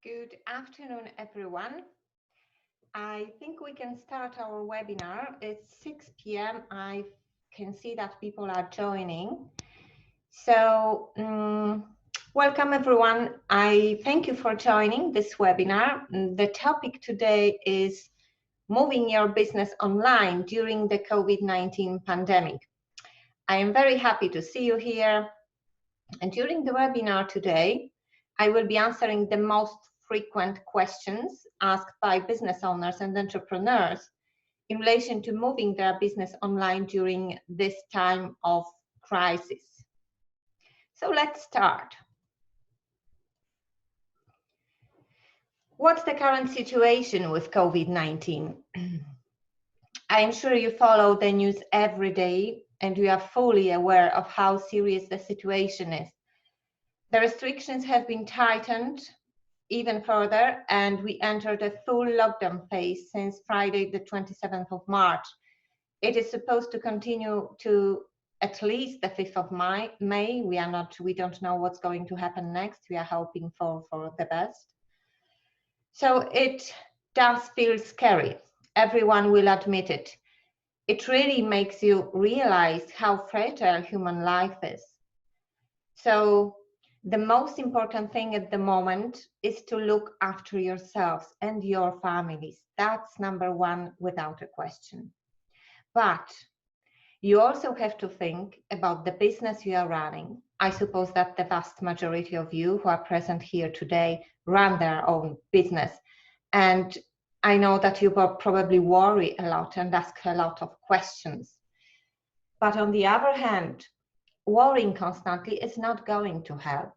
Good afternoon, everyone. I think we can start our webinar. It's 6 p.m. I can see that people are joining. So, welcome everyone. I thank you for joining this webinar. The topic today is moving your business online during the COVID-19 pandemic. I am very happy to see you here. And during the webinar today, I will be answering the most frequent questions asked by business owners and entrepreneurs in relation to moving their business online during this time of crisis. So let's start. What's the current situation with COVID-19? I'm sure you follow the news every day and you are fully aware of how serious the situation is. The restrictions have been tightened even further, and we entered a full lockdown phase since Friday, the 27th of March. It is supposed to continue to at least the 5th of May. We don't know what's going to happen next. We are hoping for the best. So it does feel scary. Everyone will admit it. It really makes you realize how fragile human life is. So the most important thing at the moment is to look after yourselves and your families. That's number one, without a question. But you also have to think about the business you are running. I suppose that the vast majority of you who are present here today run their own business. And I know that you will probably worry a lot and ask a lot of questions. But on the other hand, worrying constantly is not going to help.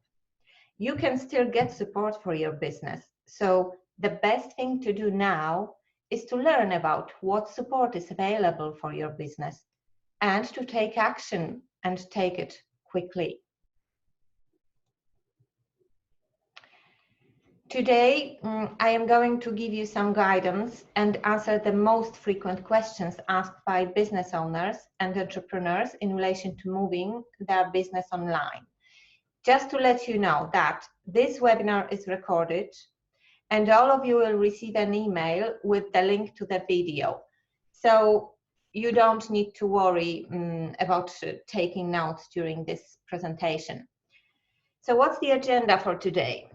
You can still get support for your business. So the best thing to do now is to learn about what support is available for your business and to take action and take it quickly. Today, I am going to give you some guidance and answer the most frequent questions asked by business owners and entrepreneurs in relation to moving their business online. Just to let you know that this webinar is recorded and all of you will receive an email with the link to the video. So you don't need to worry about taking notes during this presentation. So what's the agenda for today?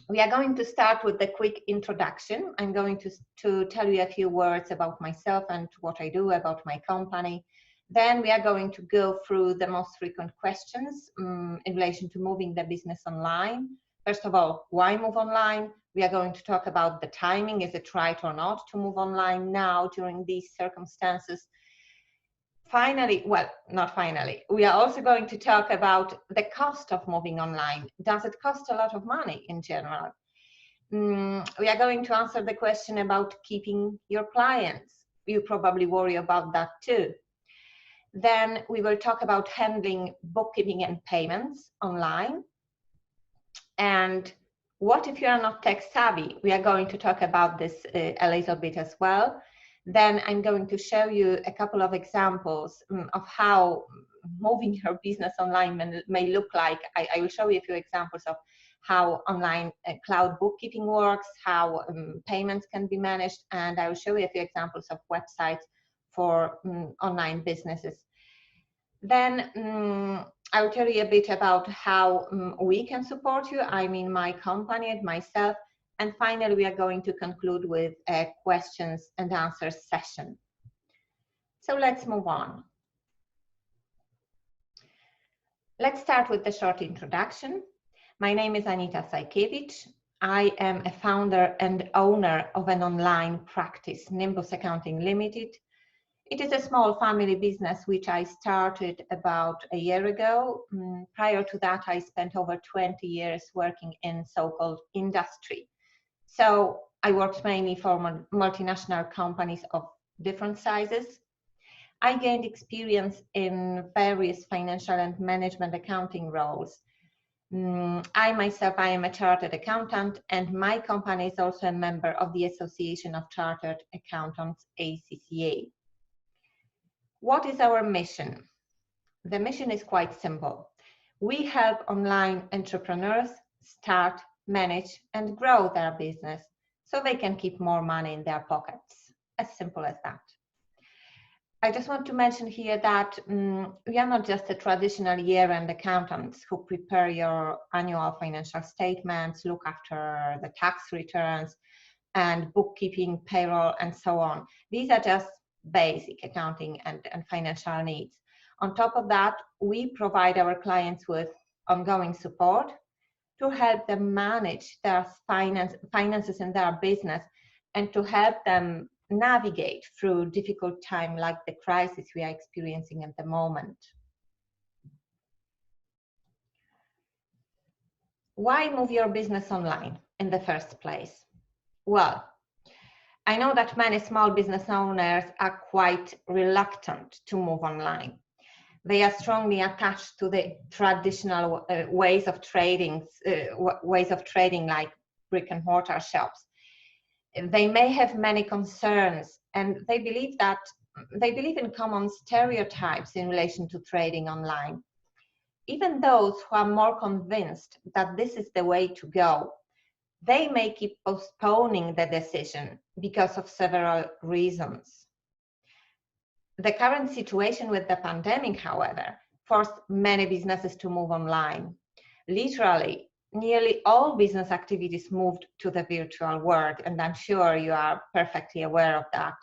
We are going to start with a quick introduction. I'm going to tell you a few words about myself and what I do, about my company. Then we are going to go through the most frequent questions in relation to moving the business online. First of all, why move online? We are going to talk about the timing. Is it right or not to move online now during these circumstances? Finally, well, not finally, we are also going to talk about the cost of moving online. Does it cost a lot of money in general? We are going to answer the question about keeping your clients. You probably worry about that too. Then we will talk about handling bookkeeping and payments online. And what if you are not tech savvy? We are going to talk about this a little bit as well. Then I'm going to show you a couple of examples of how moving your business online may look like. I will show you a few examples of how online cloud bookkeeping works, how payments can be managed, and I will show you a few examples of websites for online businesses. Then I will tell you a bit about how we can support you, I mean my company and myself. And finally, we are going to conclude with a questions and answers session. So let's move on. Let's start with the short introduction. My name is Anita Sajkiewicz. I am a founder and owner of an online practice, Nimbus Accounting Limited. It is a small family business which I started about a year ago. Prior to that, I spent over 20 years working in so-called industry. So I worked mainly for multinational companies of different sizes. I gained experience in various financial and management accounting roles. I am a chartered accountant, and my company is also a member of the Association of Chartered Accountants, ACCA. What is our mission? The mission is quite simple. We help online entrepreneurs start, manage, and grow their business so they can keep more money in their pockets. As simple as that. I just want to mention here that we are not just a traditional year-end accountants who prepare your annual financial statements, look after the tax returns, and bookkeeping, payroll, and so on. These are just basic accounting and financial needs. On top of that, we provide our clients with ongoing support to help them manage their finances in their business and to help them navigate through difficult time like the crisis we are experiencing at the moment. Why move your business online in the first place? Well, I know that many small business owners are quite reluctant to move online. They are strongly attached to the traditional ways of trading like brick and mortar shops. They may have many concerns, and they believe in common stereotypes in relation to trading online. Even those who are more convinced that this is the way to go, they may keep postponing the decision because of several reasons. The current situation with the pandemic, however, forced many businesses to move online. Literally, nearly all business activities moved to the virtual world, and I'm sure you are perfectly aware of that.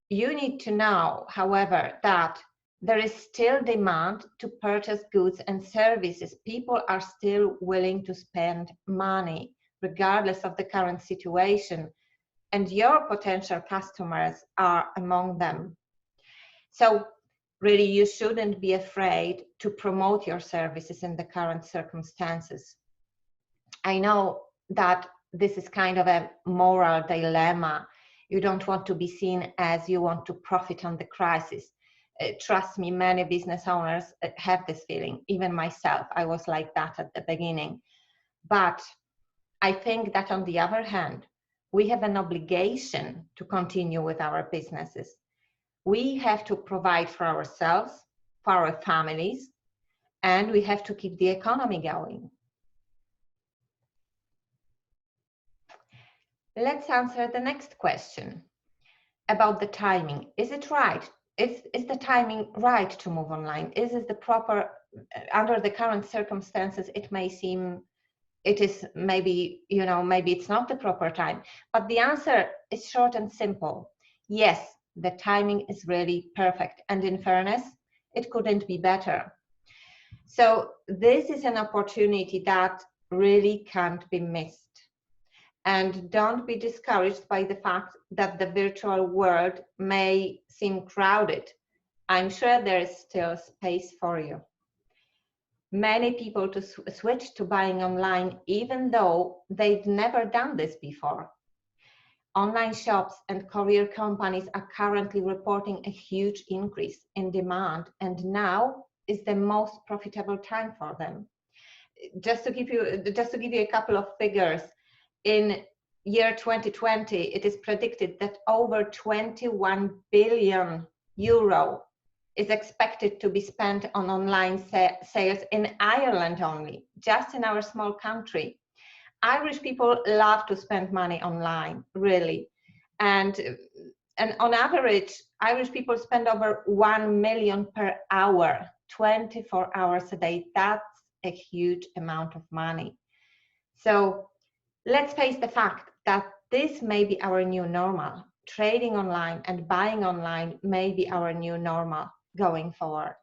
You need to know, however, that there is still demand to purchase goods and services. People are still willing to spend money, regardless of the current situation, and your potential customers are among them. So really, you shouldn't be afraid to promote your services in the current circumstances. I know that this is kind of a moral dilemma. You don't want to be seen as you want to profit on the crisis. Trust me, many business owners have this feeling. Even myself, I was like that at the beginning. But I think that on the other hand, we have an obligation to continue with our businesses. We have to provide for ourselves, for our families, and we have to keep the economy going. Let's answer the next question about the timing. Is it right? Is the timing right to move online? Is it the proper, under the current circumstances, it may seem it is maybe it's not the proper time, but the answer is short and simple. Yes, the timing is really perfect, and in fairness, it couldn't be better. So this is an opportunity that really can't be missed. And don't be discouraged by the fact that the virtual world may seem crowded. I'm sure there is still space for you. Many people to switch to buying online, even though they've never done this before. Online shops and courier companies are currently reporting a huge increase in demand, and now is the most profitable time for them. Just to give you a couple of figures, in year 2020, it is predicted that over 21 billion euro is expected to be spent on online sales in Ireland only, just in our small country. Irish people love to spend money online, really. And on average, Irish people spend over 1 million per hour, 24 hours a day. That's a huge amount of money. So let's face the fact that this may be our new normal. Trading online and buying online may be our new normal going forward.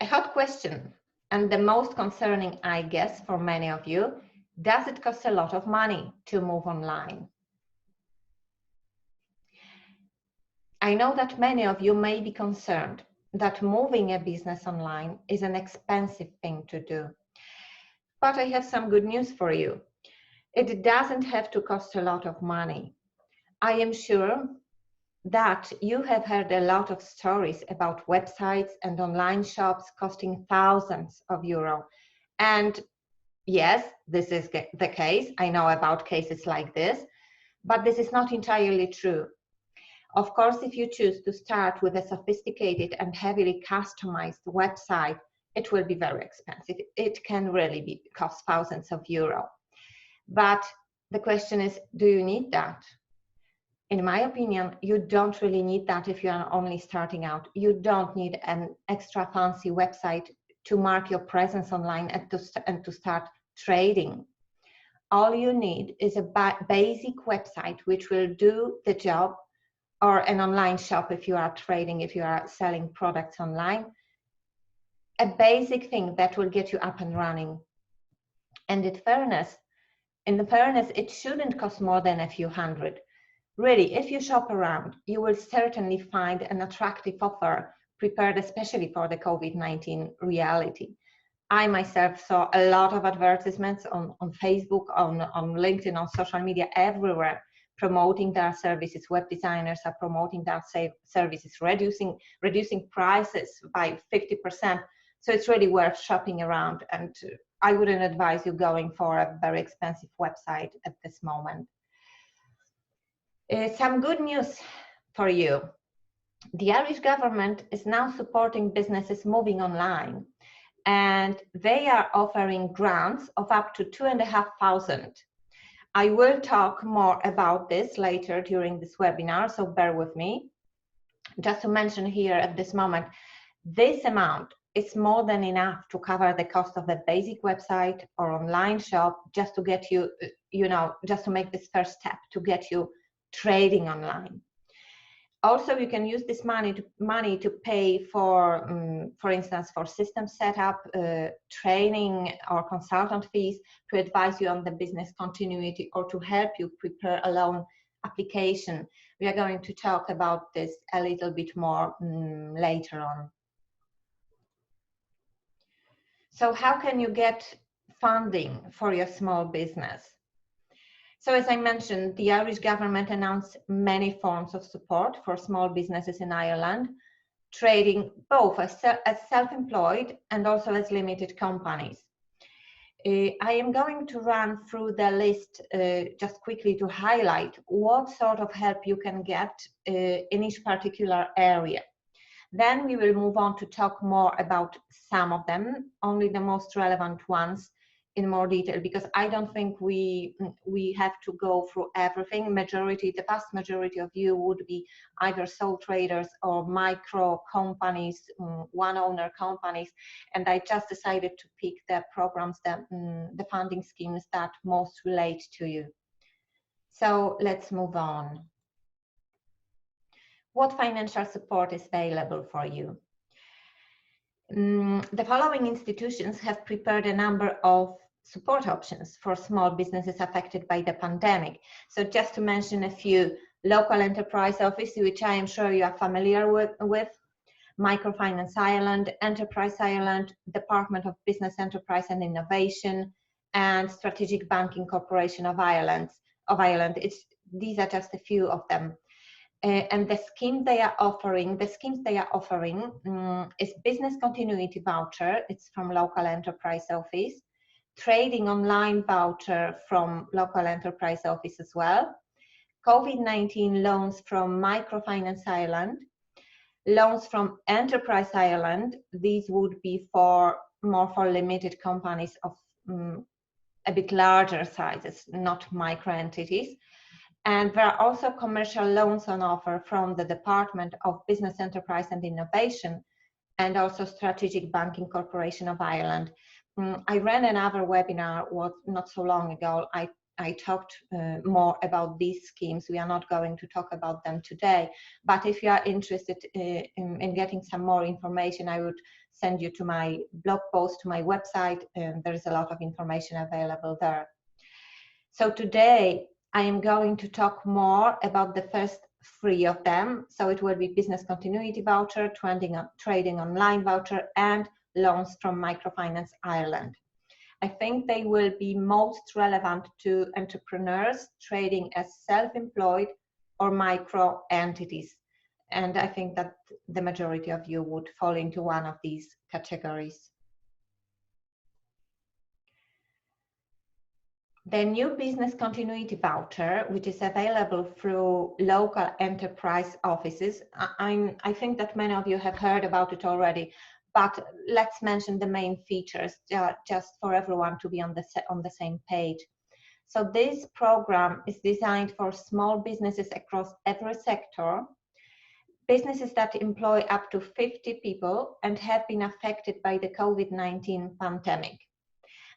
A hot question, and the most concerning, I guess, for many of you: does it cost a lot of money to move online? I know that many of you may be concerned that moving a business online is an expensive thing to do. But I have some good news for you. It doesn't have to cost a lot of money. I am sure that you have heard a lot of stories about websites and online shops costing thousands of euros. And yes, this is the case. I know about cases like this, but this is not entirely true. Of course, if you choose to start with a sophisticated and heavily customized website, it will be very expensive. It can really cost thousands of euro. But the question is, do you need that? In my opinion, you don't really need that if you are only starting out. You don't need an extra fancy website to mark your presence online and to start trading. All you need is a basic website which will do the job, or an online shop if you are trading, if you are selling products online. A basic thing that will get you up and running. And in fairness, it shouldn't cost more than a few hundred. Really, if you shop around, you will certainly find an attractive offer prepared especially for the COVID-19 reality. I myself saw a lot of advertisements on Facebook, on LinkedIn, on social media, everywhere, promoting their services. Web designers are promoting their services, reducing prices by 50%. So it's really worth shopping around, and I wouldn't advise you going for a very expensive website at this moment. Some good news for you. The Irish government is now supporting businesses moving online, and they are offering grants of up to 2,500. I will talk more about this later during this webinar, so bear with me. Just to mention here at this moment, this amount is more than enough to cover the cost of a basic website or online shop, just to get you, just to make this first step to get you trading online. Also, you can use this money to pay for instance, for system setup, training or consultant fees, to advise you on the business continuity, or to help you prepare a loan application. We are going to talk about this a little bit more later on. So how can you get funding for your small business? So as I mentioned, the Irish government announced many forms of support for small businesses in Ireland, trading both as self-employed and also as limited companies. I am going to run through the list just quickly to highlight what sort of help you can get in each particular area. Then we will move on to talk more about some of them, only the most relevant ones, in more detail, because I don't think we have to go through everything. The vast majority of you would be either sole traders or micro companies, one owner companies, and I just decided to pick the programs, the funding schemes that most relate to you. So let's move on. What financial support is available for you? The following institutions have prepared a number of support options for small businesses affected by the pandemic. So just to mention a few: Local Enterprise Office, which I am sure you are familiar with, Microfinance Ireland, Enterprise Ireland, Department of Business Enterprise and Innovation, and Strategic Banking Corporation of Ireland. These are just a few of them. And the schemes they are offering is Business Continuity Voucher. It's from Local Enterprise Office. Trading Online Voucher from Local Enterprise Office as well. COVID-19 loans from Microfinance Ireland. Loans from Enterprise Ireland. These would be more for limited companies of a bit larger sizes, not micro entities. And there are also commercial loans on offer from the Department of Business Enterprise and Innovation, and also Strategic Banking Corporation of Ireland. I ran another webinar not so long ago. I talked more about these schemes. We are not going to talk about them today, but if you are interested in getting some more information, I would send you to my blog post, to my website, and there is a lot of information available there. So today, I am going to talk more about the first three of them. So it will be Business Continuity Voucher, Trading Online Voucher, and loans from Microfinance Ireland. I think they will be most relevant to entrepreneurs trading as self-employed or micro entities. And I think that the majority of you would fall into one of these categories. The new Business Continuity Voucher, which is available through local enterprise offices, I think that many of you have heard about it already, but let's mention the main features just for everyone to be on the same page. So this program is designed for small businesses across every sector, businesses that employ up to 50 people and have been affected by the COVID-19 pandemic.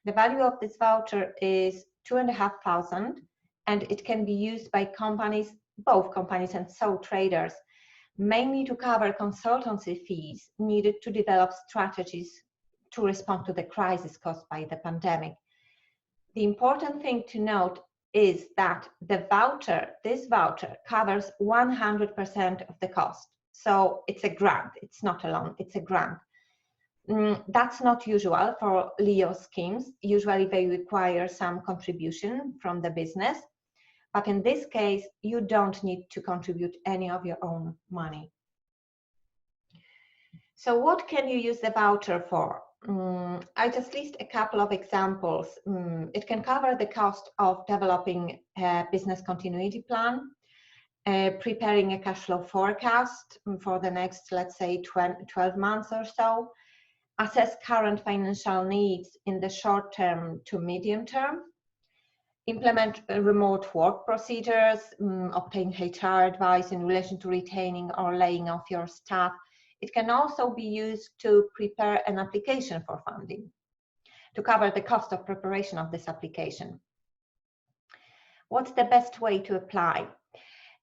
The value of this voucher is $2,500, and it can be used by companies, both companies and sole traders, mainly to cover consultancy fees needed to develop strategies to respond to the crisis caused by the pandemic. The important thing to note is that this voucher covers 100% of the cost. So it's a grant, it's not a loan, it's a grant. That's not usual for LEO schemes. Usually they require some contribution from the business, but in this case, you don't need to contribute any of your own money. So what can you use the voucher for? I just list a couple of examples. It can cover the cost of developing a business continuity plan, preparing a cash flow forecast for the next, let's say, 12 months or so, assess current financial needs in the short term to medium term, implement remote work procedures, obtain HR advice in relation to retaining or laying off your staff. It can also be used to prepare an application for funding, to cover the cost of preparation of this application. What's the best way to apply?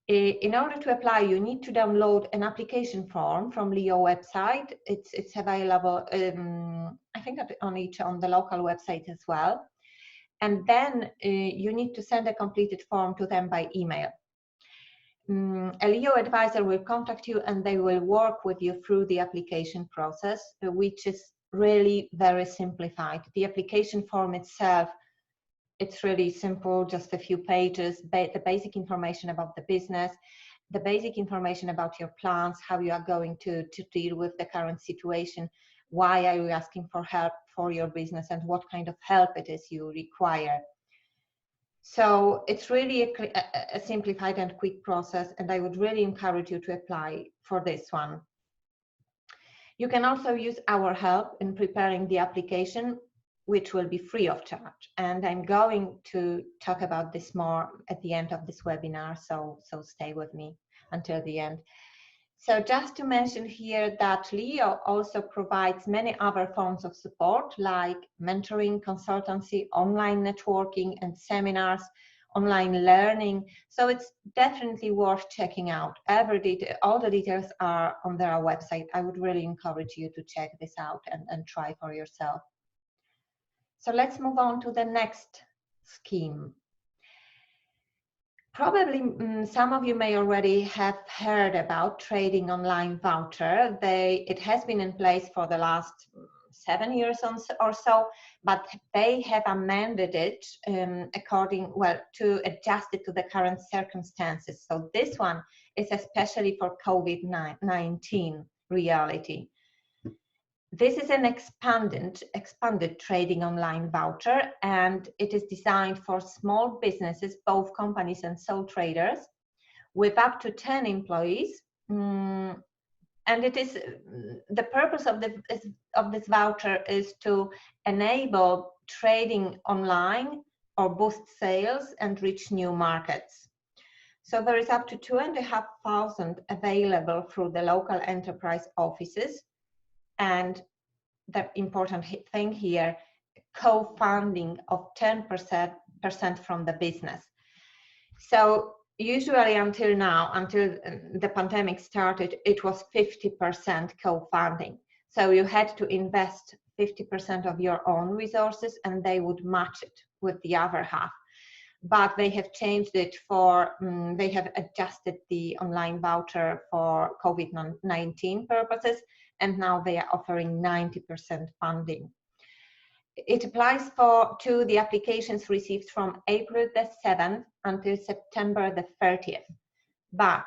In order to apply, you need to download an application form from LEO website. It's available, I think, on the local website as well. And then you need to send a completed form to them by email. A LEO advisor will contact you and they will work with you through the application process, which is really very simplified. The application form itself, it's really simple, just a few pages, the basic information about the business, the basic information about your plans, how you are going to deal with the current situation, why are you asking for help for your business, and what kind of help it is you require. So it's really a simplified and quick process, and I would really encourage you to apply for this one. You can also use our help in preparing the application, which will be free of charge. And I'm going to talk about this more at the end of this webinar, so stay with me until the end. So just to mention here that LEO also provides many other forms of support like mentoring, consultancy, online networking and seminars, online learning. So it's definitely worth checking out. All the details are on their website. I would really encourage you to check this out and try for yourself. So let's move on to the next scheme. Probably some of you may already have heard about trading online voucher. It has been in place for the last 7 years or so, but they have amended it to adjust it to the current circumstances. So this one is especially for COVID-19 reality. This is an expanded trading online voucher, and it is designed for small businesses, both companies and sole traders, with up to 10 employees. And it is the purpose of this voucher is to enable trading online or boost sales and reach new markets. So there is up to $2,500 available through the local enterprise offices. And the important thing here, co-funding of 10% from the business. So usually until now, until the pandemic started, it was 50% co-funding. So you had to invest 50% of your own resources and they would match it with the other half. But they have changed it they have adjusted the online voucher for COVID-19 purposes, and now they are offering 90% funding. It applies to the applications received from April the 7th until September the 30th. But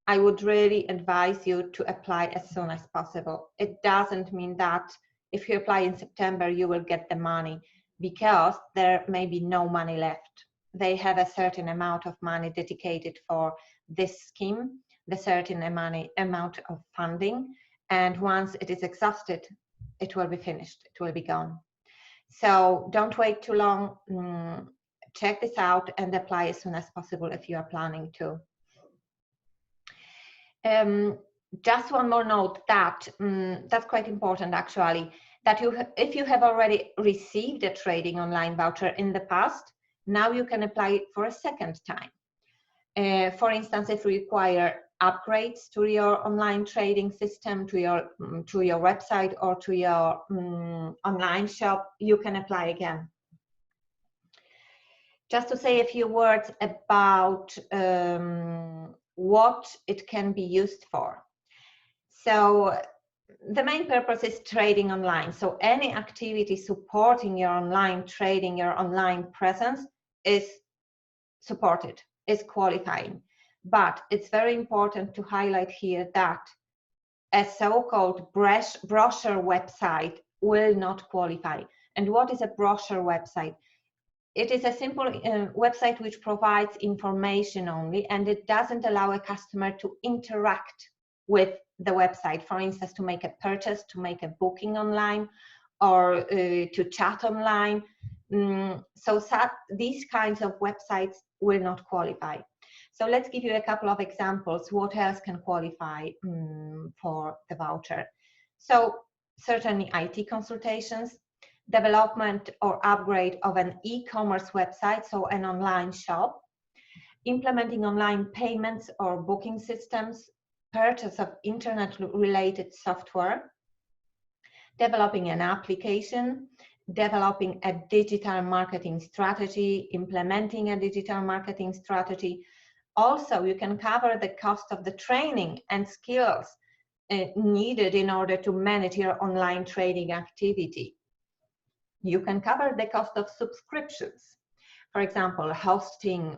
I would really advise you to apply as soon as possible. It doesn't mean that if you apply in September, you will get the money, because there may be no money left. They have a certain amount of money dedicated for this scheme, the certain amount of funding, And once it is exhausted, it will be finished, it will be gone. So don't wait too long. Check this out and apply as soon as possible if you are planning to. Just one more note that that's quite important actually, that if you have already received a trading online voucher in the past, now you can apply it for a second time. For instance, if you require upgrades to your online trading system, to your website or to your online shop, you can apply again. Just to say a few words about what it can be used for. So the main purpose is trading online. So any activity supporting your online trading, your online presence is supported, is qualifying. But it's very important to highlight here that a so-called brochure website will not qualify. And what is a brochure website? It is a simple website which provides information only, and it doesn't allow a customer to interact with the website. For instance, to make a purchase, to make a booking online, or to chat online. So these kinds of websites will not qualify. So let's give you a couple of examples. What else can qualify for the voucher? So certainly IT consultations, development or upgrade of an e-commerce website, so an online shop, implementing online payments or booking systems, purchase of internet-related software, developing an application, developing a digital marketing strategy, implementing a digital marketing strategy. Also, you can cover the cost of the training and skills needed in order to manage your online trading activity. You can cover the cost of subscriptions. For example, hosting,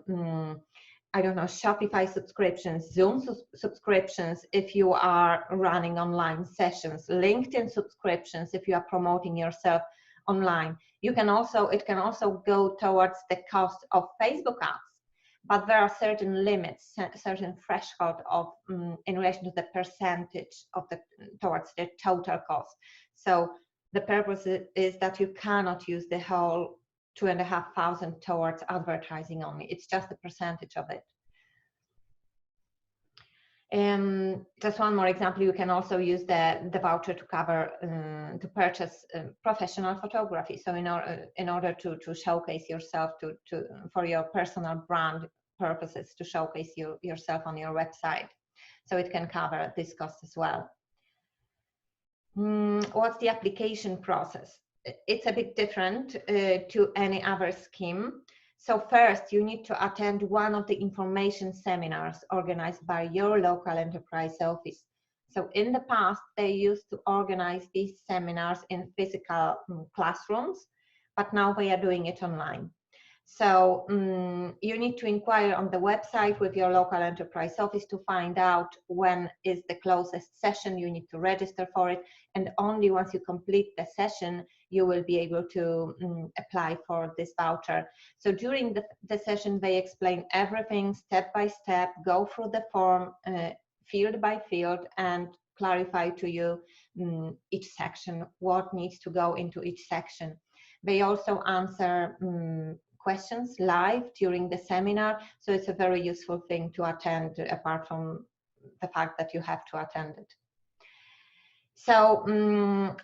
I don't know, Shopify subscriptions, Zoom subscriptions if you are running online sessions, LinkedIn subscriptions if you are promoting yourself online. It can also go towards the cost of Facebook ads. But there are certain limits, certain threshold of in relation to the percentage of towards the total cost. So the purpose is that you cannot use the whole 2,500 towards advertising only. It's just a percentage of it. Just one more example, you can also use the voucher to cover to purchase professional photography. So in order to showcase yourself for your personal brand purposes, to showcase yourself on your website. So it can cover this cost as well. What's the application process? It's a bit different to any other scheme. So first, you need to attend one of the information seminars organized by your local enterprise office. So in the past, they used to organize these seminars in physical classrooms, but now they are doing it online. So you need to inquire on the website with your local enterprise office to find out when is the closest session. You need to register for it, and only once you complete the session, you will be able to apply for this voucher. So during the session, they explain everything step by step, go through the form field by field, and clarify to you each section, what needs to go into each section. They also answer questions live during the seminar, so it's a very useful thing to attend, apart from the fact that you have to attend it. So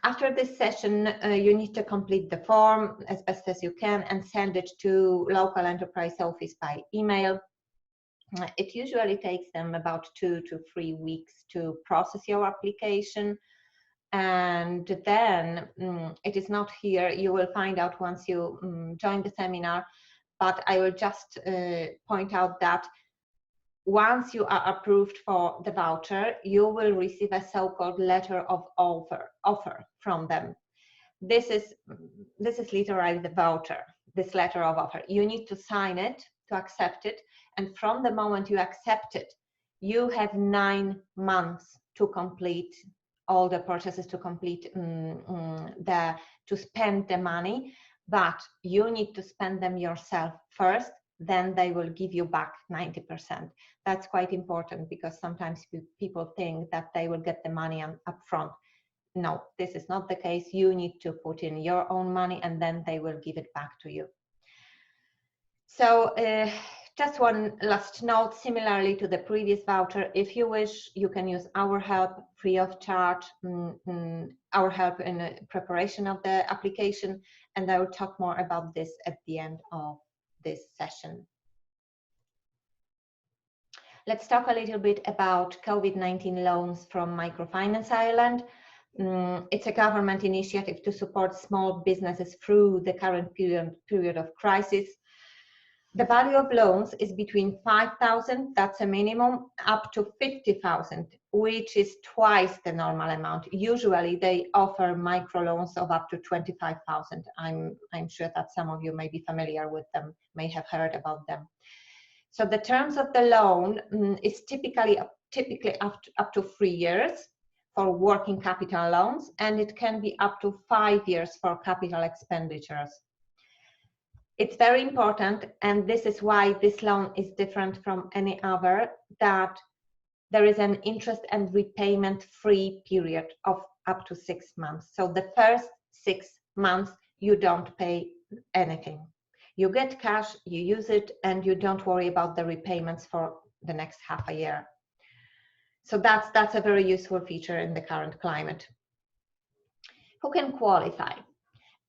after this session, you need to complete the form as best as you can and send it to local enterprise office by email. It usually takes them about 2 to 3 weeks to process your application. And then it is not here, you will find out once you join the seminar, but I will just point out that once you are approved for the voucher, you will receive a so-called letter of offer from them. This is literally the voucher, this letter of offer. You need to sign it to accept it, and from the moment you accept it, you have 9 months to complete all the purchases, to complete to spend the money, but you need to spend them yourself first then they will give you back 90%. That's quite important because sometimes people think that they will get the money up front. No, this is not the case. You need to put in your own money and then they will give it back to you. So just one last note, similarly to the previous voucher, if you wish, you can use our help free of charge, our help in the preparation of the application, and I will talk more about this at the end of this session. Let's talk a little bit about COVID-19 loans from Microfinance Ireland. It's a government initiative to support small businesses through the current period of crisis. The value of loans is between 5,000, that's a minimum, up to 50,000, which is twice the normal amount. Usually they offer microloans of up to 25,000. I'm sure that some of you may be familiar with them, may have heard about them. So the terms of the loan is typically up to 3 years for working capital loans, and it can be up to 5 years for capital expenditures. It's very important, and this is why this loan is different from any other, that there is an interest and repayment free period of up to 6 months. So the first 6 months, you don't pay anything. You get cash, you use it, and you don't worry about the repayments for the next half a year. So that's a very useful feature in the current climate. Who can qualify?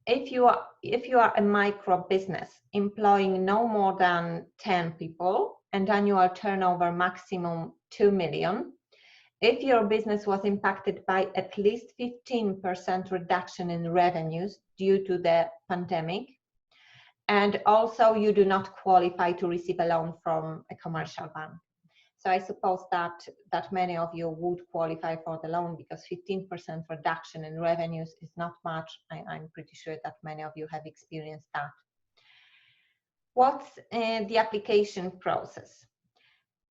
If you are a micro business employing no more than 10 people and annual turnover maximum 2 million, if your business was impacted by at least 15% reduction in revenues due to the pandemic, and also you do not qualify to receive a loan from a commercial bank. So I suppose that many of you would qualify for the loan because 15% reduction in revenues is not much. I'm pretty sure that many of you have experienced that. What's the application process?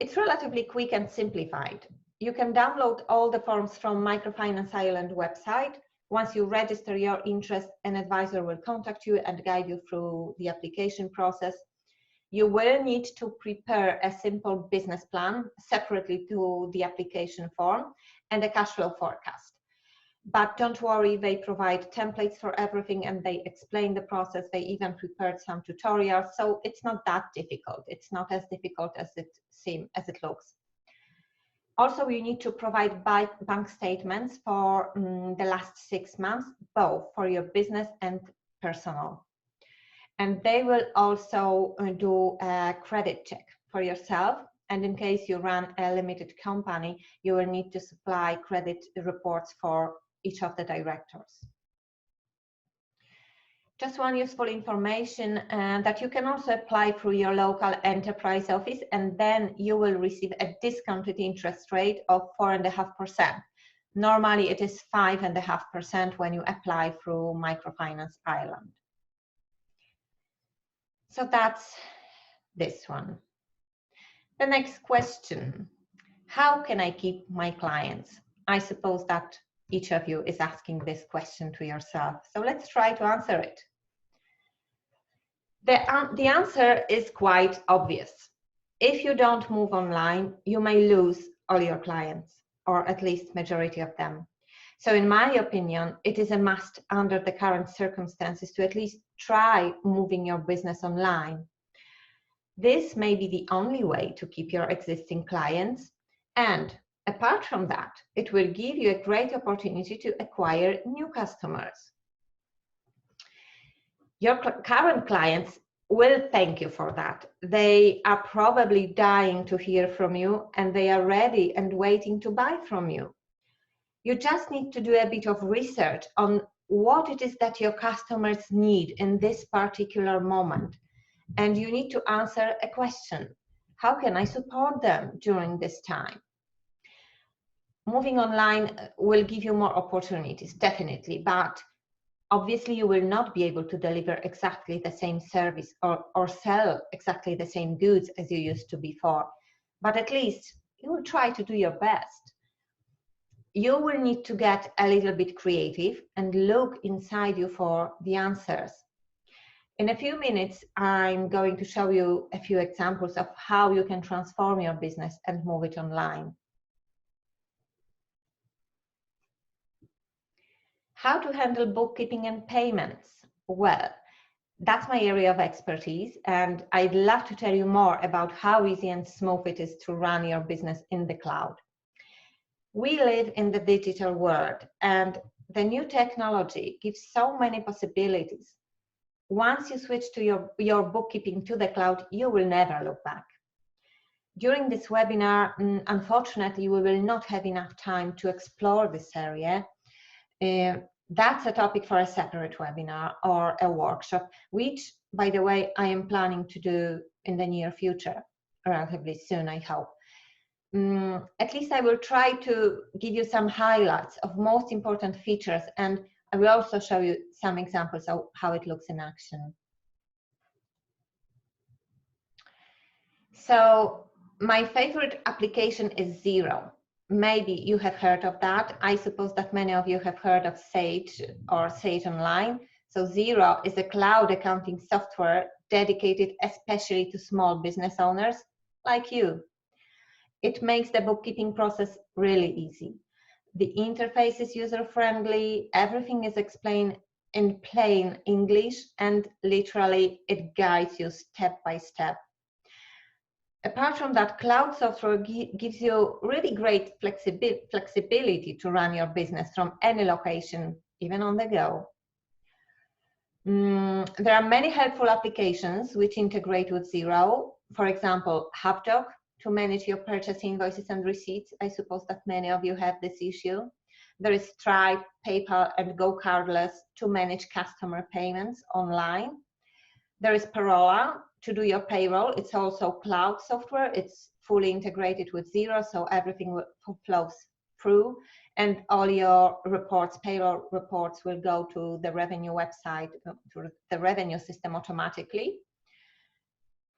It's relatively quick and simplified. You can download all the forms from Microfinance Ireland website. Once you register your interest, an advisor will contact you and guide you through the application process. You will need to prepare a simple business plan separately to the application form and a cash flow forecast. But don't worry, they provide templates for everything and they explain the process. They even prepared some tutorials, so it's not that difficult. It's not as difficult as it looks. Also, you need to provide bank statements for the last 6 months, both for your business and personal. And they will also do a credit check for yourself. And in case you run a limited company, you will need to supply credit reports for each of the directors. Just one useful information that you can also apply through your local enterprise office, and then you will receive a discounted interest rate of 4.5%. Normally it is 5.5% when you apply through Microfinance Ireland. So that's this one. The next question, how can I keep my clients? I suppose that each of you is asking this question to yourself. So let's try to answer it. The answer is quite obvious. If you don't move online, you may lose all your clients, or at least majority of them. So in my opinion, it is a must under the current circumstances to at least try moving your business online. This may be the only way to keep your existing clients, and apart from that, it will give you a great opportunity to acquire new customers. Your current clients will thank you for that. They are probably dying to hear from you and they are ready and waiting to buy from you. You just need to do a bit of research on what it is that your customers need in this particular moment. And you need to answer a question. How can I support them during this time? Moving online will give you more opportunities, definitely, but obviously you will not be able to deliver exactly the same service or sell exactly the same goods as you used to before, but at least you will try to do your best. You will need to get a little bit creative and look inside you for the answers. In a few minutes, I'm going to show you a few examples of how you can transform your business and move it online. How to handle bookkeeping and payments? Well, that's my area of expertise, and I'd love to tell you more about how easy and smooth it is to run your business in the cloud. We live in the digital world, and the new technology gives so many possibilities. Once you switch to your bookkeeping to the cloud, you will never look back. During this webinar, unfortunately, we will not have enough time to explore this area. That's a topic for a separate webinar or a workshop, which, by the way, I am planning to do in the near future, relatively soon, I hope. At least I will try to give you some highlights of most important features, and I will also show you some examples of how it looks in action. So my favorite application is Xero. Maybe you have heard of that. I suppose that many of you have heard of Sage or Sage Online. So Xero is a cloud accounting software dedicated especially to small business owners like you. It makes the bookkeeping process really easy. The interface is user-friendly, everything is explained in plain English, and literally it guides you step by step. Apart from that, cloud software gives you really great flexibility to run your business from any location, even on the go. There are many helpful applications which integrate with Xero. For example, HubDoc to manage your purchase invoices and receipts. I suppose that many of you have this issue. There is Stripe, PayPal, and GoCardless to manage customer payments online. There is Parola to do your payroll. It's also cloud software. It's fully integrated with Xero, so everything flows through, and all your reports, payroll reports, will go to the revenue website, to the revenue system automatically.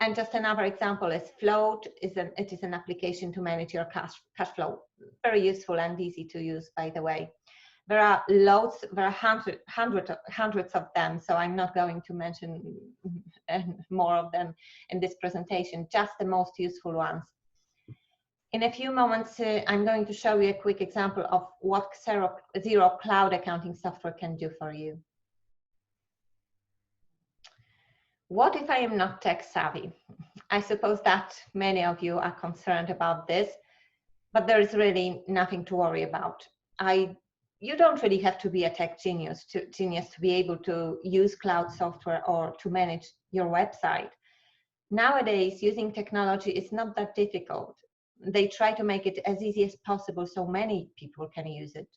And just another example is Float. It is an application to manage your cash flow. Very useful and easy to use, by the way. There are loads, there are hundreds of them, so I'm not going to mention more of them in this presentation, just the most useful ones. In a few moments, I'm going to show you a quick example of what Xero cloud accounting software can do for you. What if I am not tech savvy? I suppose that many of you are concerned about this, but there is really nothing to worry about. You don't really have to be a tech genius to be able to use cloud software or to manage your website. Nowadays, using technology is not that difficult. They try to make it as easy as possible so many people can use it.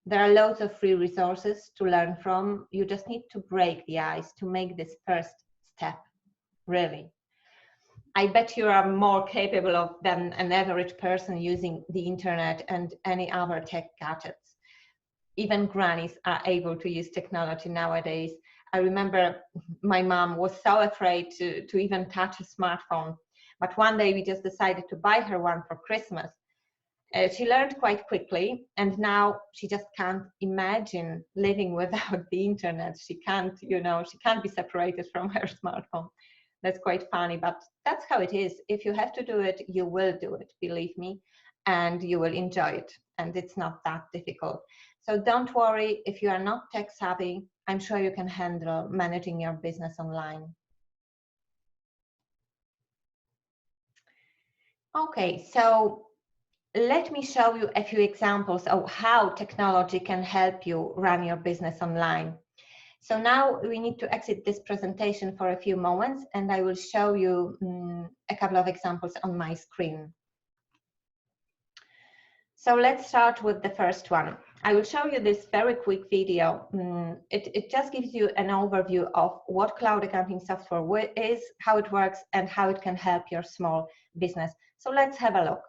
There are loads of free resources to learn from. You just need to break the ice to make this first step, really. I bet you are more capable than an average person using the internet and any other tech gadgets. Even grannies are able to use technology nowadays. I remember my mom was so afraid to even touch a smartphone, but one day we just decided to buy her one for Christmas. She learned quite quickly, and now she just can't imagine living without the internet. She can't be separated from her smartphone. That's quite funny, but that's how it is. If you have to do it, you will do it, believe me, and you will enjoy it. And it's not that difficult. So don't worry if you are not tech savvy. I'm sure you can handle managing your business online. Okay, so let me show you a few examples of how technology can help you run your business online. So now we need to exit this presentation for a few moments, and I will show you a couple of examples on my screen. So let's start with the first one. I will show you this very quick video. It just gives you an overview of what cloud accounting software is, how it works, and how it can help your small business. So let's have a look.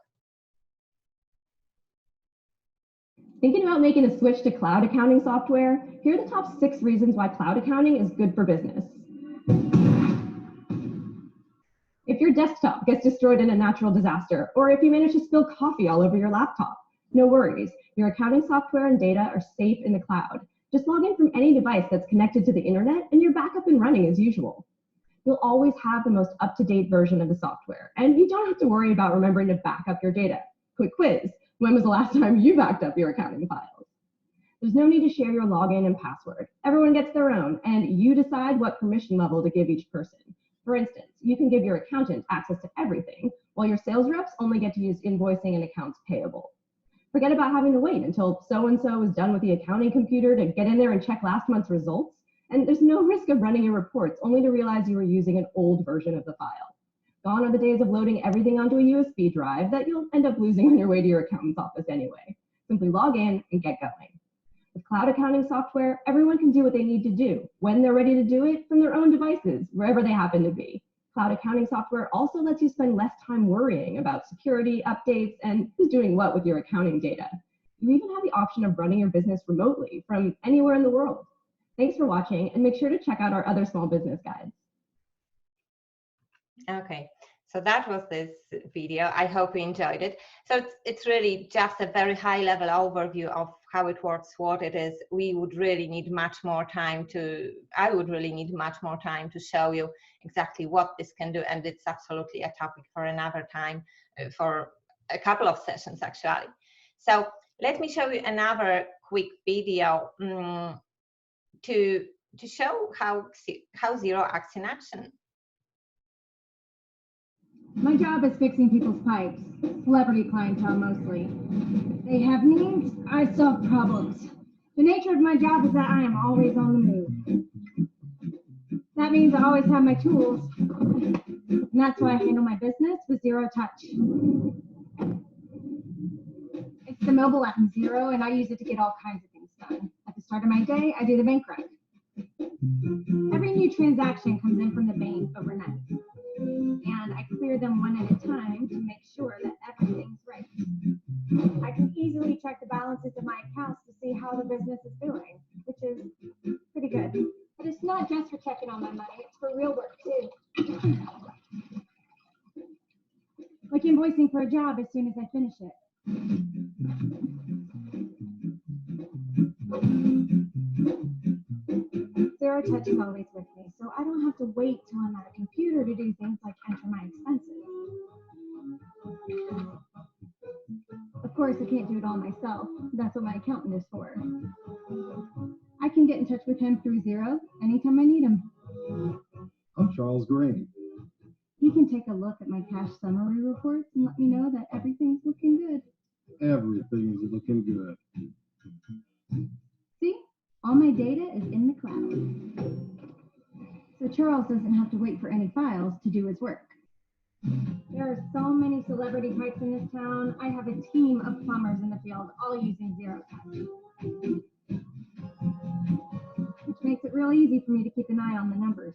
Thinking about making a switch to cloud accounting software? Here are the top 6 reasons why cloud accounting is good for business. If your desktop gets destroyed in a natural disaster, or if you manage to spill coffee all over your laptop, no worries. Your accounting software and data are safe in the cloud. Just log in from any device that's connected to the internet and you're back up and running as usual. You'll always have the most up-to-date version of the software, and you don't have to worry about remembering to back up your data. Quick quiz, when was the last time you backed up your accounting files? There's no need to share your login and password. Everyone gets their own, and you decide what permission level to give each person. For instance, you can give your accountant access to everything, while your sales reps only get to use invoicing and accounts payable. Forget about having to wait until so-and-so is done with the accounting computer to get in there and check last month's results. And there's no risk of running your reports only to realize you were using an old version of the file. Gone are the days of loading everything onto a USB drive that you'll end up losing on your way to your accountant's office anyway. Simply log in and get going. With cloud accounting software, everyone can do what they need to do when they're ready to do it from their own devices, wherever they happen to be. Cloud accounting software also lets you spend less time worrying about security, updates, and who's doing what with your accounting data. You even have the option of running your business remotely from anywhere in the world. Thanks for watching, and make sure to check out our other small business guides. Okay, so that was this video. I hope you enjoyed it. So it's really just a very high level overview of how it works, what it is. We would really need much more time I would really need much more time to show you exactly what this can do, and it's absolutely a topic for another time, for a couple of sessions actually. So let me show you another quick video to show how Xero acts in action. My job is fixing people's pipes, celebrity clientele mostly. They have needs, I solve problems. The nature of my job is that I am always on the move. That means I always have my tools, and that's why I handle my business with Xero Touch. It's the mobile app in Xero, and I use it to get all kinds of things done. At the start of my day, I do the bank rec. Every new transaction comes in from the bank overnight, and I clear them one at a time to make sure that everything's right. I can easily check the balances of my accounts to see how the business is doing, which is pretty good. But it's not just for checking on my money, it's for real work too. Like invoicing for a job as soon as I finish it. Xero Touch is always with me, so I don't have to wait till I'm at a computer to do things like enter my expenses. Of course, I can't do it all myself. That's what my accountant is for. I can get in touch with him through Xero anytime I need him. I'm Charles Green. He can take a look at my cash summary reports and let me know that everything's looking good. Everything's looking good. See? All my data is in the cloud. So Charles doesn't have to wait for any files to do his work. There are so many celebrity pipes in this town. I have a team of plumbers in the field, all using Xero Touch. Which makes it real easy for me to keep an eye on the numbers.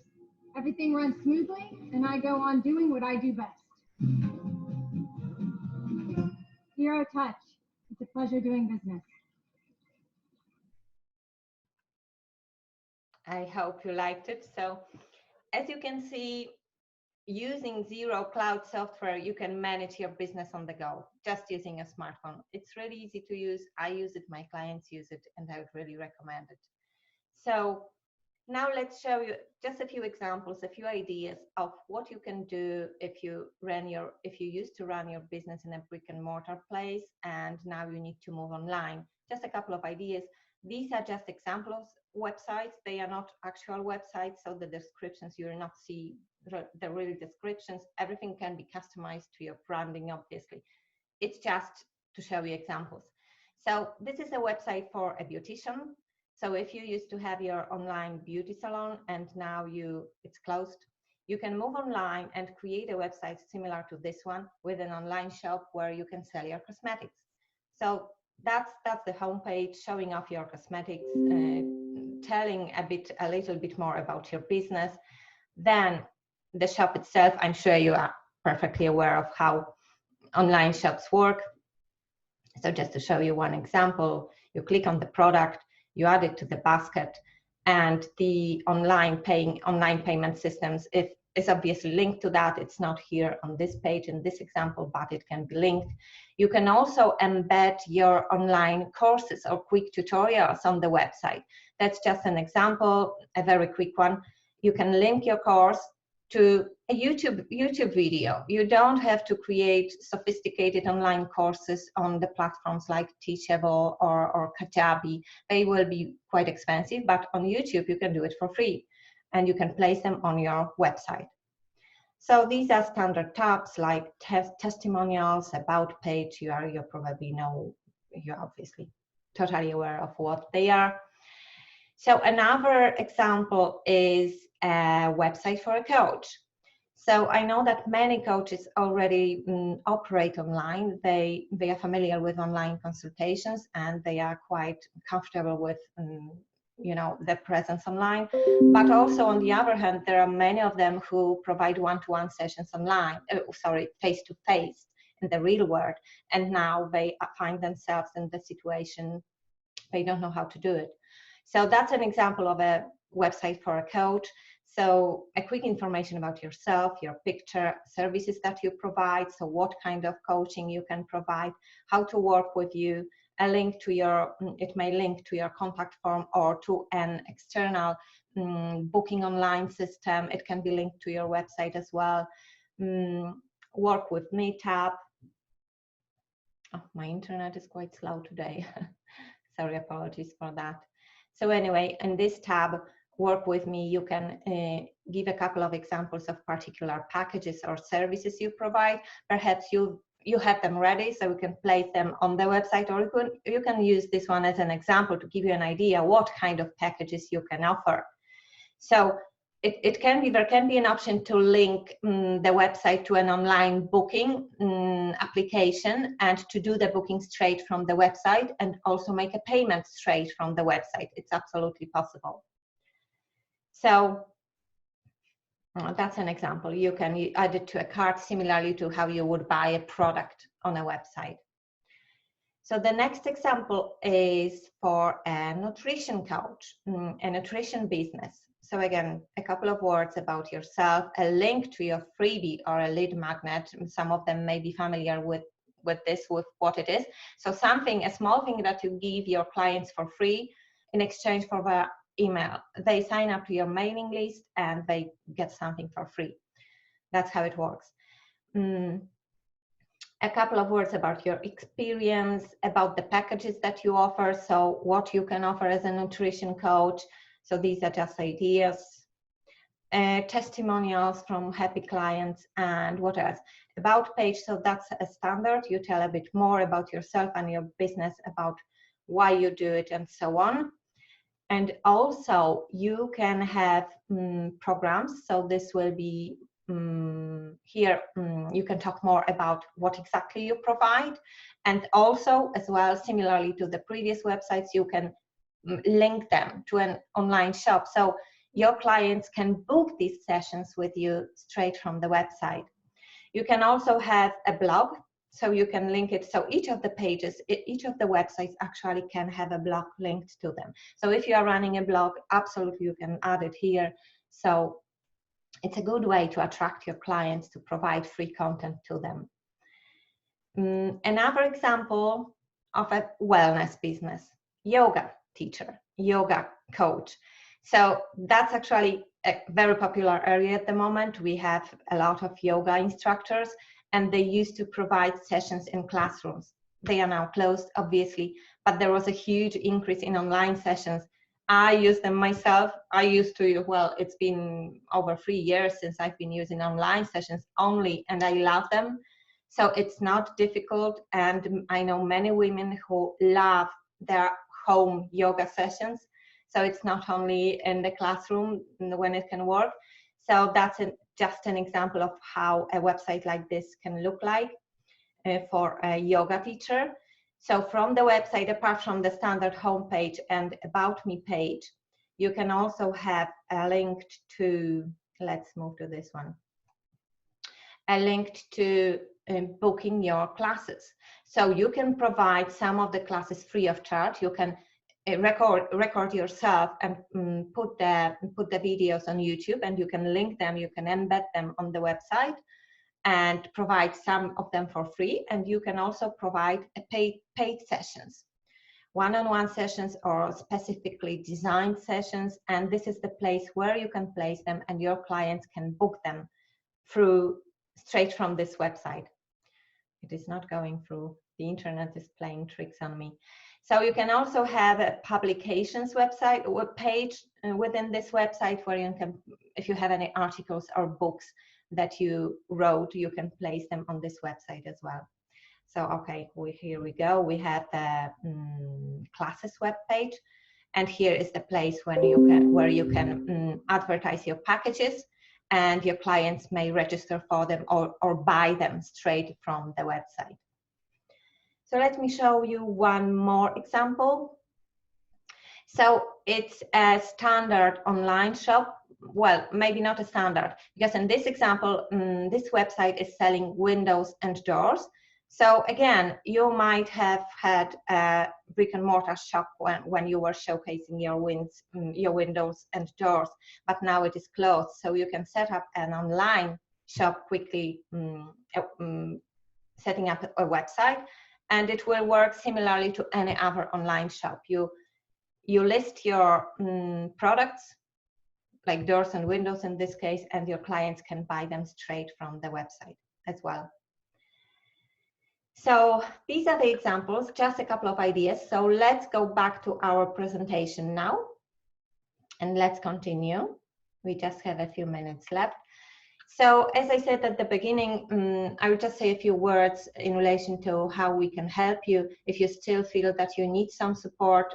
Everything runs smoothly, and I go on doing what I do best. Xero Touch. It's a pleasure doing business. I hope you liked it. So as you can see, using Xero cloud software, you can manage your business on the go, just using a smartphone. It's really easy to use. I use it, my clients use it, and I would really recommend it. So now let's show you just a few examples, a few ideas of what you can do if you used to run your business in a brick and mortar place and now you need to move online. Just a couple of ideas. These are just examples websites. They are not actual websites, so the descriptions you will not see the real descriptions. Everything can be customized to your branding, obviously. It's just to show you examples. So this is a website for a beautician. So if you used to have your online beauty salon and now it's closed, you can move online and create a website similar to this one with an online shop where you can sell your cosmetics. So that's the homepage, showing off your cosmetics, telling a little bit more about your business. Then the shop itself, I'm sure you are perfectly aware of how online shops work. So just to show you one example, you click on the product, you add it to the basket, and the online payment systems is obviously linked to that. It's not here on this page in this example, but it can be linked. You can also embed your online courses or quick tutorials on the website. That's just an example, a very quick one. You can link your course to a YouTube video. You don't have to create sophisticated online courses on the platforms like Teachable or Kajabi. They will be quite expensive, but on YouTube you can do it for free, and you can place them on your website. So these are standard tabs like testimonials, about page. You probably know, you're obviously totally aware of what they are. So another example is a website for a coach. So I know that many coaches already operate online. They are familiar with online consultations, and they are quite comfortable with their presence online. But also, on the other hand, there are many of them who provide one-to-one sessions online, face-to-face in the real world, and now they find themselves in the situation they don't know how to do it. So that's an example of a website for a coach. So a quick information about yourself, your picture, services that you provide, so what kind of coaching you can provide, how to work with you, a link to it may link to your contact form or to an external booking online system. It can be linked to your website as well. Work with me tab. Oh, my internet is quite slow today. Sorry, apologies for that. So anyway, in this tab, work with me, you can give a couple of examples of particular packages or services you provide. Perhaps you have them ready, so you can place them on the website, or you can use this one as an example to give you an idea what kind of packages you can offer. So there can be an option to link the website to an online booking application, and to do the booking straight from the website, and also make a payment straight from the website. It's absolutely possible. So that's an example. You can add it to a cart, similarly to how you would buy a product on a website. So the next example is for a nutrition coach, a nutrition business. So again, a couple of words about yourself, a link to your freebie or a lead magnet. Some of them may be familiar with what it is. So a small thing that you give your clients for free in exchange for their email. They sign up to your mailing list and they get something for free. That's how it works. A couple of words about your experience, about the packages that you offer, so what you can offer as a nutrition coach. So these are just ideas. Testimonials from happy clients, and what else? About page, so that's a standard. You tell a bit more about yourself and your business, about why you do it and so on. And also you can have programs. So this will be here, you can talk more about what exactly you provide. And also, as well, similarly to the previous websites, you can link them to an online shop. So your clients can book these sessions with you straight from the website. You can also have a blog, so you can link it. So each of the pages, each of the websites actually can have a blog linked to them. So if you are running a blog, absolutely you can add it here. So it's a good way to attract your clients, to provide free content to them. Another example of a wellness business, yoga teacher, yoga coach. So that's actually a very popular area at the moment. We have a lot of yoga instructors, and they used to provide sessions in classrooms. They are now closed, obviously, but there was a huge increase in online sessions. I use them myself. I used to, well, it's been over 3 years since I've been using online sessions only, and I love them. So it's not difficult, and I know many women who love their home yoga sessions. So it's not only in the classroom when it can work. So that's just an example of how a website like this can look like for a yoga teacher. So from the website, apart from the standard homepage and About Me page, you can also have a link to, let's move to this one, a link to booking your classes. So you can provide some of the classes free of charge. You can record yourself and put the videos on YouTube, and you can link them, you can embed them on the website and provide some of them for free. And you can also provide paid sessions. one-on-one sessions or specifically designed sessions, and this is the place where you can place them and your clients can book them straight from this website. It is not going through the internet, is playing tricks on me. So you can also have a publications website or page within this website where you can, if you have any articles or books that you wrote, you can place them on this website as well. So, okay, here we go. We have the classes webpage, and here is the place where you can advertise your packages, and your clients may register for them or buy them straight from the website. So let me show you one more example. So it's a standard online shop. Well, maybe not a standard, because in this example, this website is selling windows and doors. So again, you might have had a brick and mortar shop when you were showcasing your windows and doors, but now it is closed. So you can set up an online shop quickly, setting up a website, and it will work similarly to any other online shop. You list your products, like doors and windows in this case, and your clients can buy them straight from the website as well. So these are the examples, just a couple of ideas. So let's go back to our presentation now, and let's continue. We just have a few minutes left. So as I said at the beginning, I will just say a few words in relation to how we can help you. If you still feel that you need some support,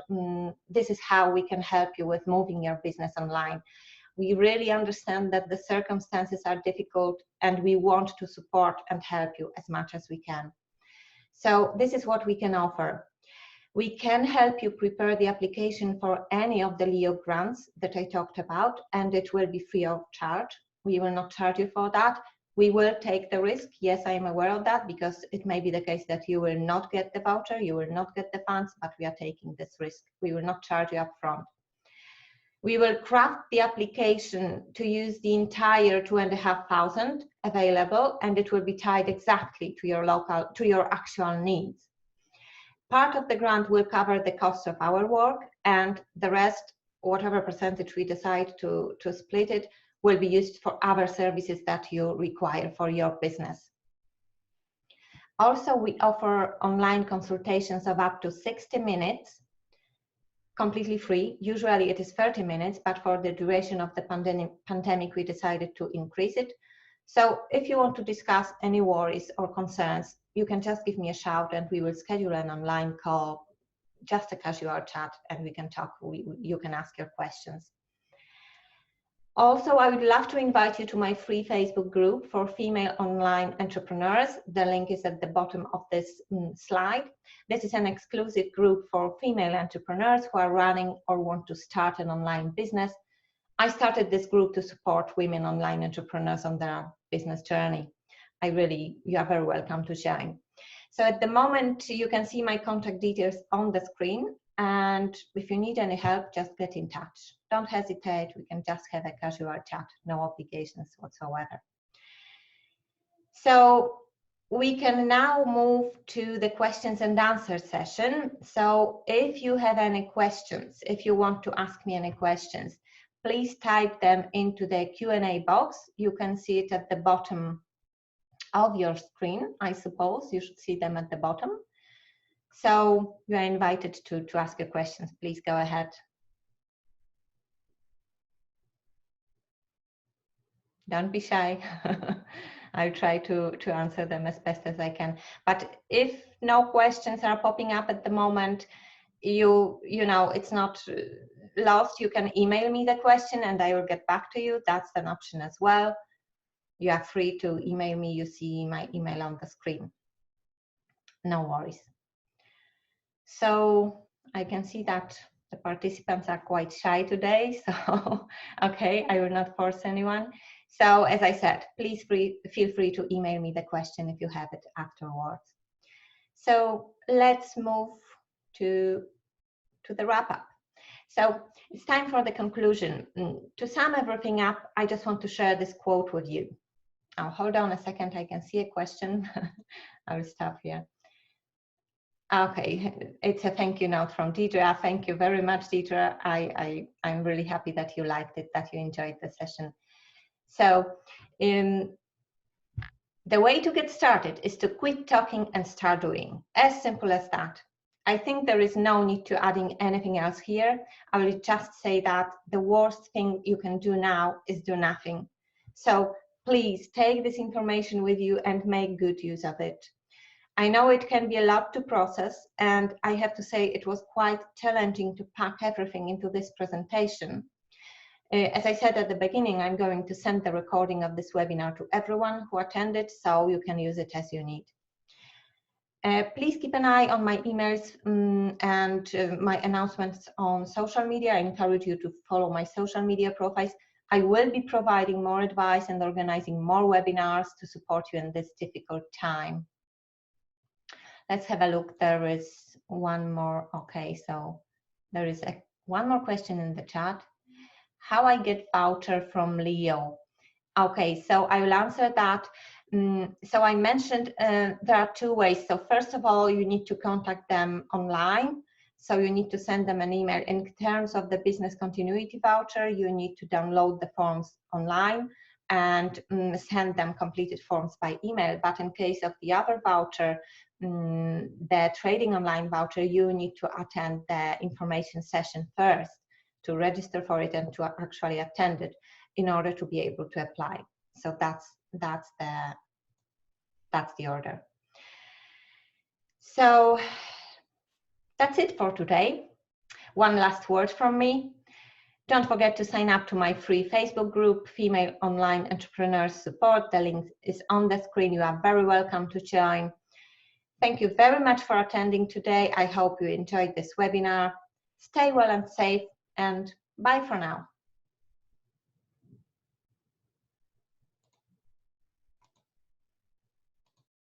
this is how we can help you with moving your business online. We really understand that the circumstances are difficult, and we want to support and help you as much as we can. So this is what we can offer. We can help you prepare the application for any of the LEO grants that I talked about, and it will be free of charge. We will not charge you for that. We will take the risk. Yes, I am aware of that, because it may be the case that you will not get the voucher, you will not get the funds, but we are taking this risk. We will not charge you up front. We will craft the application to use the entire 2,500 available, and it will be tied exactly to your actual needs. Part of the grant will cover the cost of our work, and the rest, whatever percentage we decide to split it, will be used for other services that you require for your business. Also, we offer online consultations of up to 60 minutes, completely free. Usually it is 30 minutes, but for the duration of the pandemic, we decided to increase it. So if you want to discuss any worries or concerns, you can just give me a shout, and we will schedule an online call, just a casual chat, and we can talk. You can ask your questions. Also, I would love to invite you to my free Facebook group for female online entrepreneurs. The link is at the bottom of this slide. This is an exclusive group for female entrepreneurs who are running or want to start an online business. I started this group to support women online entrepreneurs on their business journey. You are very welcome to join. So at the moment, you can see my contact details on the screen. And if you need any help, just get in touch. Don't hesitate. We can just have a casual chat, no obligations whatsoever. So we can now move to the questions and answers session. So if you have any questions, if you want to ask me any questions, please type them into the Q&A box. You can see it at the bottom of your screen, I suppose. You should see them at the bottom. So you are invited to ask your questions. Please go ahead. Don't be shy. I'll try to answer them as best as I can. But if no questions are popping up at the moment, you know, it's not lost. You can email me the question and I will get back to you. That's an option as well. You are free to email me. You see my email on the screen. No worries. So I can see that the participants are quite shy today. So, okay, I will not force anyone. So as I said, please feel free to email me the question if you have it afterwards. So let's move to the wrap up. So it's time for the conclusion. To sum everything up, I just want to share this quote with you. Hold on a second, I can see a question. I will stop here. Okay, it's a thank you note from Deidre. Thank you very much, Deidre. I'm really happy that you liked it, that you enjoyed the session. So the way to get started is to quit talking and start doing. As simple as that. I think there is no need to adding anything else here. I will just say that the worst thing you can do now is do nothing. So please take this information with you and make good use of it. I know it can be a lot to process, and I have to say it was quite challenging to pack everything into this presentation. As I said at the beginning, I'm going to send the recording of this webinar to everyone who attended, so you can use it as you need. Please keep an eye on my emails and my announcements on social media. I encourage you to follow my social media profiles. I will be providing more advice and organizing more webinars to support you in this difficult time. Let's have a look. There is one more. Okay, so there is one more question in the chat. How I get voucher from Leo? Okay, so I will answer that. So I mentioned there are two ways. So first of all, you need to contact them online. So you need to send them an email. In terms of the business continuity voucher, you need to download the forms online and send them completed forms by email. But in case of the other voucher, the trading online voucher, you need to attend the information session first to register for it and to actually attend it in order to be able to apply. So that's the order. So that's it for today. One last word from me. Don't forget to sign up to my free Facebook group, Female Online Entrepreneurs Support. The link is on the screen. You are very welcome to join. Thank you very much for attending today. I hope you enjoyed this webinar. Stay well and safe, and bye for now.